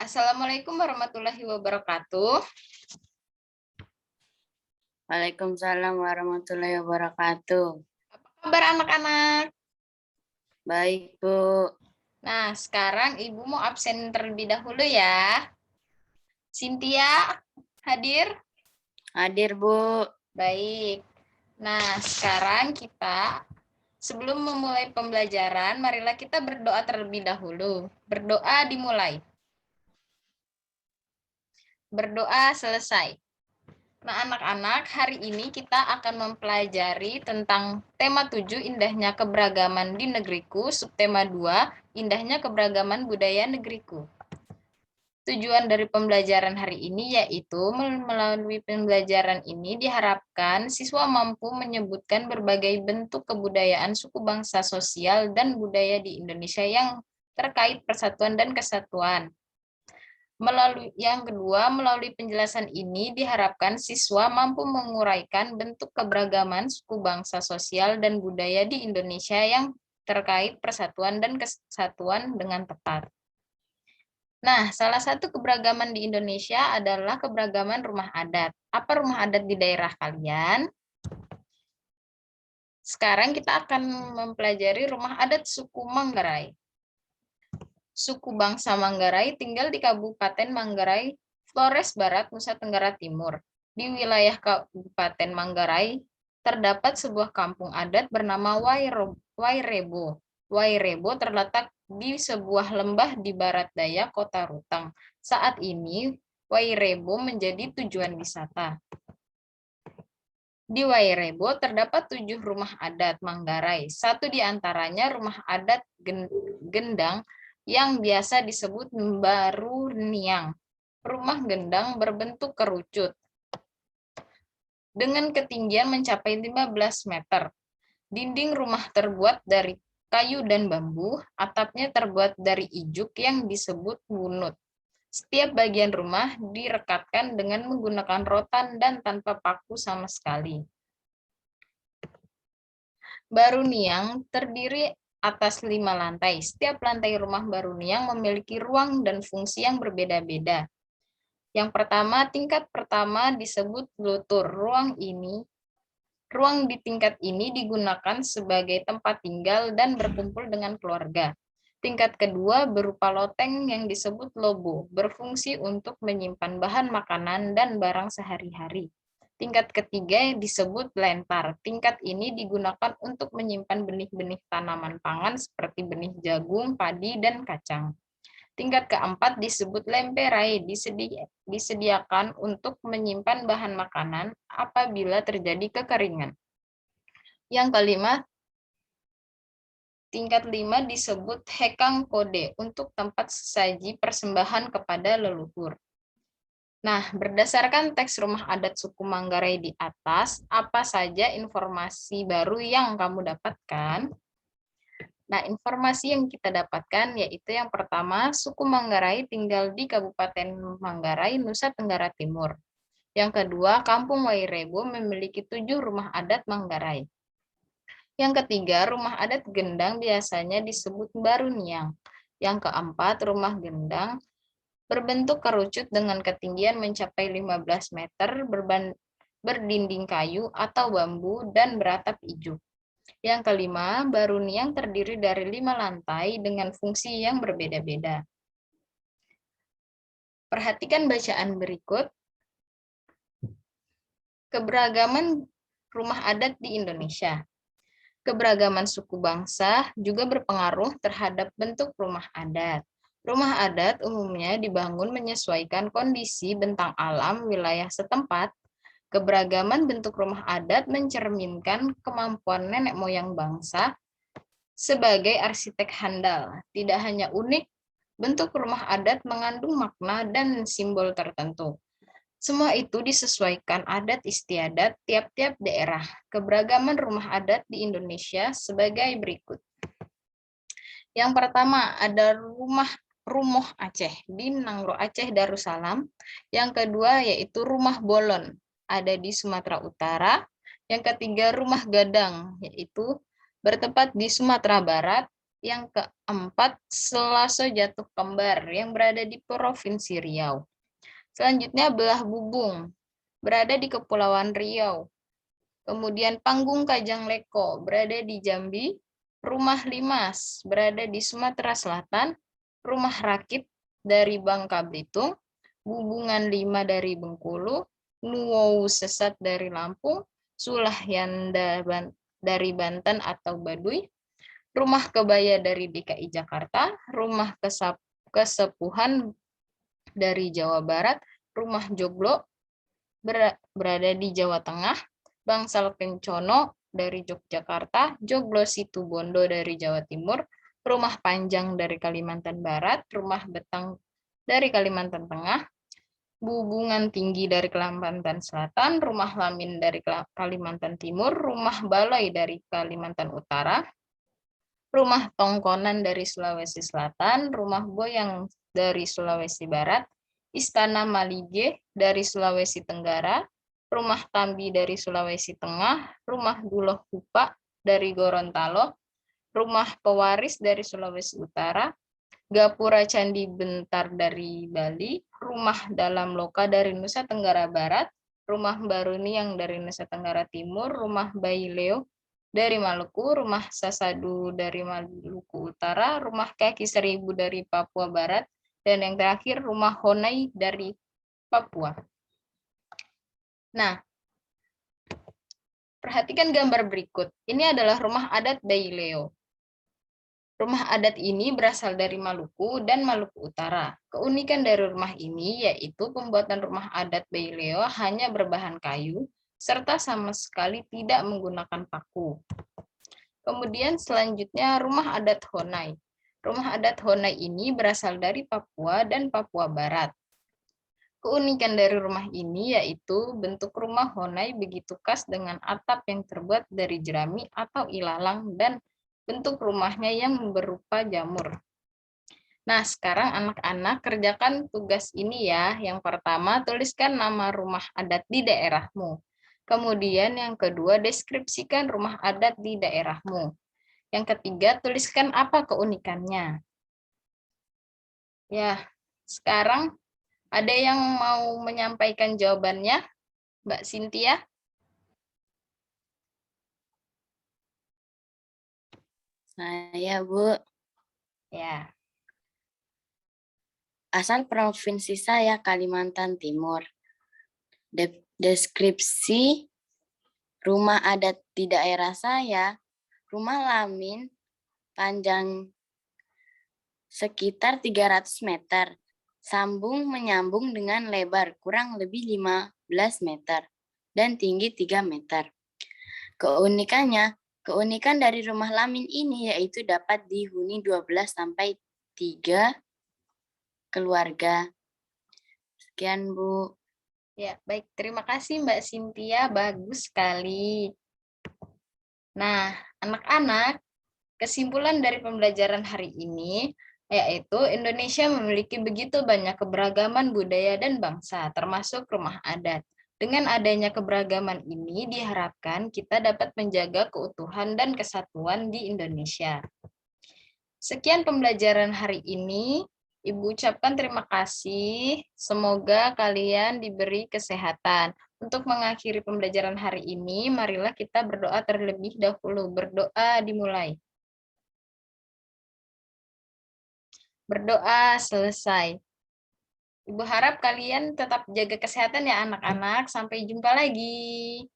Assalamualaikum warahmatullahi wabarakatuh. Waalaikumsalam warahmatullahi wabarakatuh. Apa kabar anak-anak? Baik, Bu. Nah, sekarang Ibu mau absen terlebih dahulu ya. Cynthia, hadir? Hadir, Bu. Baik. Nah, sekarang sebelum memulai pembelajaran, marilah kita berdoa terlebih dahulu. Berdoa dimulai. Berdoa selesai. Nah, anak-anak, hari ini kita akan mempelajari tentang tema 7, indahnya keberagaman di negeriku, subtema 2, indahnya keberagaman budaya negeriku. Tujuan dari pembelajaran hari ini yaitu melalui pembelajaran ini diharapkan siswa mampu menyebutkan berbagai bentuk kebudayaan suku bangsa sosial dan budaya di Indonesia yang terkait persatuan dan kesatuan. Yang kedua, melalui penjelasan ini diharapkan siswa mampu menguraikan bentuk keberagaman suku bangsa sosial dan budaya di Indonesia yang terkait persatuan dan kesatuan dengan tepat. Nah, salah satu keberagaman di Indonesia adalah keberagaman rumah adat. Apa rumah adat di daerah kalian? Sekarang kita akan mempelajari rumah adat suku Manggarai. Suku bangsa Manggarai tinggal di Kabupaten Manggarai, Flores Barat, Nusa Tenggara Timur. Di wilayah Kabupaten Manggarai terdapat sebuah kampung adat bernama Wairebo. Wairebo terletak di sebuah lembah di barat daya Kota Rutang. Saat ini, Wairebo menjadi tujuan wisata. Di Wairebo terdapat 7 rumah adat Manggarai. Satu di antaranya rumah adat Gendang yang biasa disebut Baruniang. Rumah gendang berbentuk kerucut dengan ketinggian mencapai 15 meter. Dinding rumah terbuat dari kayu dan bambu, atapnya terbuat dari ijuk yang disebut bunut. Setiap bagian rumah direkatkan dengan menggunakan rotan dan tanpa paku sama sekali. Baruniang terdiri atas 5 lantai. Setiap lantai rumah Baruniang memiliki ruang dan fungsi yang berbeda-beda. Yang pertama, tingkat pertama disebut lutur. Ruang di tingkat ini digunakan sebagai tempat tinggal dan berkumpul dengan keluarga. Tingkat kedua berupa loteng yang disebut lobo, berfungsi untuk menyimpan bahan makanan dan barang sehari-hari. Tingkat ketiga disebut lentar. Tingkat ini digunakan untuk menyimpan benih-benih tanaman pangan seperti benih jagung, padi, dan kacang. Tingkat keempat disebut lemperai, disediakan untuk menyimpan bahan makanan apabila terjadi kekeringan. Yang kelima, tingkat 5 disebut hekang kode, untuk tempat sesaji persembahan kepada leluhur. Nah, berdasarkan teks rumah adat suku Manggarai di atas, apa saja informasi baru yang kamu dapatkan? Nah, informasi yang kita dapatkan yaitu yang pertama, suku Manggarai tinggal di Kabupaten Manggarai, Nusa Tenggara Timur. Yang kedua, Kampung Wairebo memiliki 7 rumah adat Manggarai. Yang ketiga, rumah adat Gendang biasanya disebut Baruniang. Yang keempat, rumah Gendang berbentuk kerucut dengan ketinggian mencapai 15 meter, berdinding kayu atau bambu, dan beratap ijuk. Yang kelima, Baruniang terdiri dari 5 lantai dengan fungsi yang berbeda-beda. Perhatikan bacaan berikut. Keberagaman rumah adat di Indonesia. Keberagaman suku bangsa juga berpengaruh terhadap bentuk rumah adat. Rumah adat umumnya dibangun menyesuaikan kondisi bentang alam wilayah setempat. Keberagaman bentuk rumah adat mencerminkan kemampuan nenek moyang bangsa sebagai arsitek handal. Tidak hanya unik, bentuk rumah adat mengandung makna dan simbol tertentu. Semua itu disesuaikan adat istiadat tiap-tiap daerah. Keberagaman rumah adat di Indonesia sebagai berikut. Yang pertama ada Rumoh Aceh di Nangro Aceh Darussalam. Yang kedua yaitu Rumah Bolon, ada di Sumatera Utara. Yang ketiga Rumah Gadang, yaitu bertempat di Sumatera Barat. Yang keempat, Selaso Jatuh Kembar yang berada di Provinsi Riau. Selanjutnya Belah Bubung berada di Kepulauan Riau. Kemudian Panggung Kajang Leko berada di Jambi. Rumah Limas berada di Sumatera Selatan. Rumah Rakit dari Bangka Belitung. Bubungan 5 dari Bengkulu. Nuwou Sesat dari Lampung. Sulahyanda dari Banten atau Baduy. Rumah Kebaya dari DKI Jakarta. Rumah Kesepuhan dari Jawa Barat. Rumah Joglo berada di Jawa Tengah. Bangsal Kencono dari Yogyakarta, Joglo Situbondo dari Jawa Timur, Rumah Panjang dari Kalimantan Barat, Rumah Betang dari Kalimantan Tengah, Bubungan Tinggi dari Kalimantan Selatan, Rumah Lamin dari Kalimantan Timur, Rumah Baloi dari Kalimantan Utara, Rumah Tongkonan dari Sulawesi Selatan, Rumah Boyang dari Sulawesi Barat, Istana Malige dari Sulawesi Tenggara, Rumah Tambi dari Sulawesi Tengah, Rumah Duloh Hupa dari Gorontalo, Rumah Pewaris dari Sulawesi Utara, Gapura Candi Bentar dari Bali, Rumah Dalam Loka dari Nusa Tenggara Barat, Rumah Baruni yang dari Nusa Tenggara Timur, Rumah Bayi Leo dari Maluku, Rumah Sasadu dari Maluku Utara, Rumah Kaki Seribu dari Papua Barat, dan yang terakhir Rumah Honai dari Papua. Nah, perhatikan gambar berikut. Ini adalah rumah adat Bayi Leo. Rumah adat ini berasal dari Maluku dan Maluku Utara. Keunikan dari rumah ini yaitu pembuatan rumah adat Bayi Leo hanya berbahan kayu, serta sama sekali tidak menggunakan paku. Kemudian selanjutnya rumah adat Honai. Rumah adat Honai ini berasal dari Papua dan Papua Barat. Keunikan dari rumah ini yaitu bentuk rumah Honai begitu khas dengan atap yang terbuat dari jerami atau ilalang dan bentuk rumahnya yang berupa jamur. Nah, sekarang anak-anak kerjakan tugas ini ya. Yang pertama, tuliskan nama rumah adat di daerahmu. Kemudian yang kedua, deskripsikan rumah adat di daerahmu. Yang ketiga, tuliskan apa keunikannya. Ya, sekarang ada yang mau menyampaikan jawabannya, Mbak Cynthia? Saya, Bu. Ya. Asal provinsi saya Kalimantan Timur. Deskripsi rumah adat di daerah saya, rumah Lamin panjang sekitar 300 meter, sambung menyambung dengan lebar kurang lebih 15 meter dan tinggi 3 meter. Keunikan dari rumah Lamin ini yaitu dapat dihuni 12 sampai 3 keluarga. Sekian, Bu. Ya, baik. Terima kasih Mbak Cynthia, bagus sekali. Nah, anak-anak, kesimpulan dari pembelajaran hari ini yaitu Indonesia memiliki begitu banyak keberagaman budaya dan bangsa, termasuk rumah adat. Dengan adanya keberagaman ini diharapkan kita dapat menjaga keutuhan dan kesatuan di Indonesia. Sekian pembelajaran hari ini. Ibu ucapkan terima kasih. Semoga kalian diberi kesehatan. Untuk mengakhiri pembelajaran hari ini, marilah kita berdoa terlebih dahulu. Berdoa dimulai. Berdoa selesai. Ibu harap kalian tetap jaga kesehatan ya anak-anak. Sampai jumpa lagi.